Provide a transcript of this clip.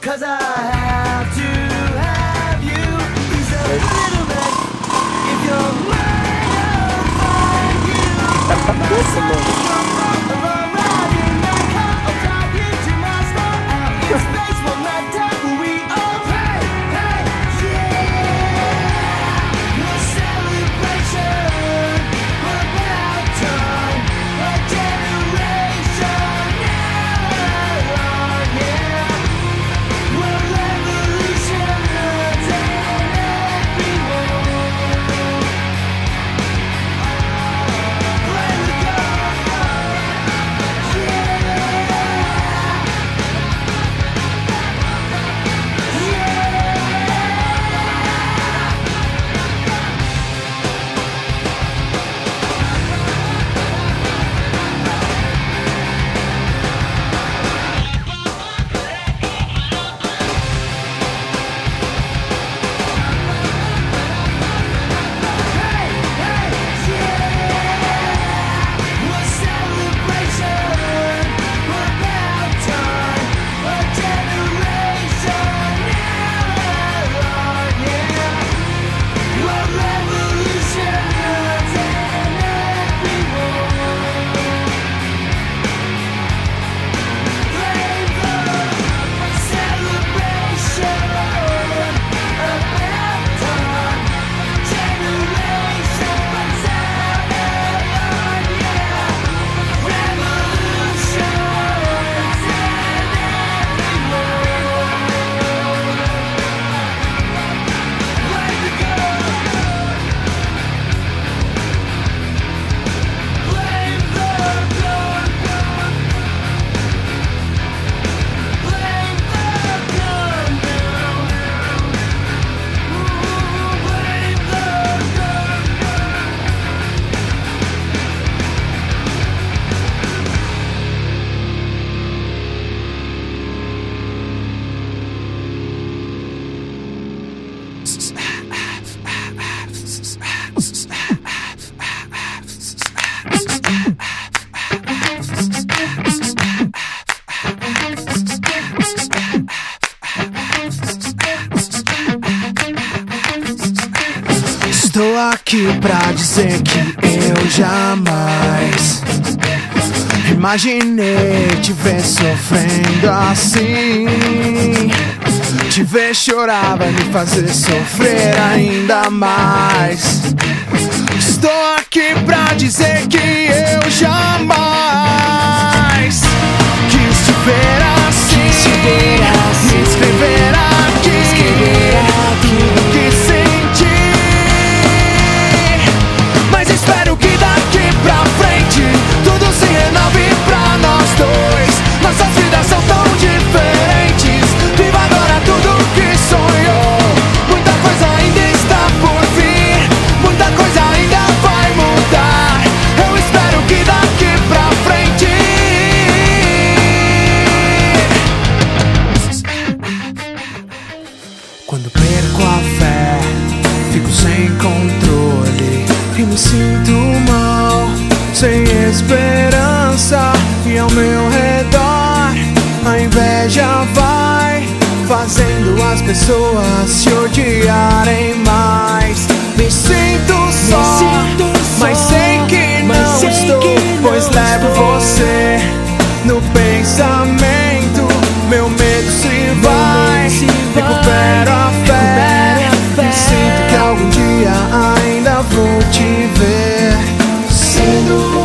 'cause I have to have you. He's a little mess. If you're mine, I'll find you. Arriving, I come, I'll drive you to my spot out in space. One night time, we all hey, hey, yeah. No celebration, about time, a generation now, yeah. We're revolutionaries and everyone. Play the God, yeah. Estou aqui pra dizer que eu jamais imaginei te ver sofrendo assim. Te ver chorar vai me fazer sofrer ainda mais. Estou aqui pra dizer que eu jamais quis te ver assim, me escrever aqui tudo que senti. Mas espero que daqui pra frente tudo se renove pra nós dois. Nossas vidas são tão diferentes. Viva agora tudo que sonhou. Muita coisa ainda está por vir. Muita coisa ainda vai mudar. Eu espero que daqui pra frente quando perco a fé, fico sem controle e me sinto mal, sem esperança. E ao meu redor a inveja vai fazendo as pessoas se odiarem mais. Me sinto só, mas sei que não estou, pois levo você no pensamento. Meu medo se vai, recupero a fé. E sinto que algum dia ainda vou te ver sendo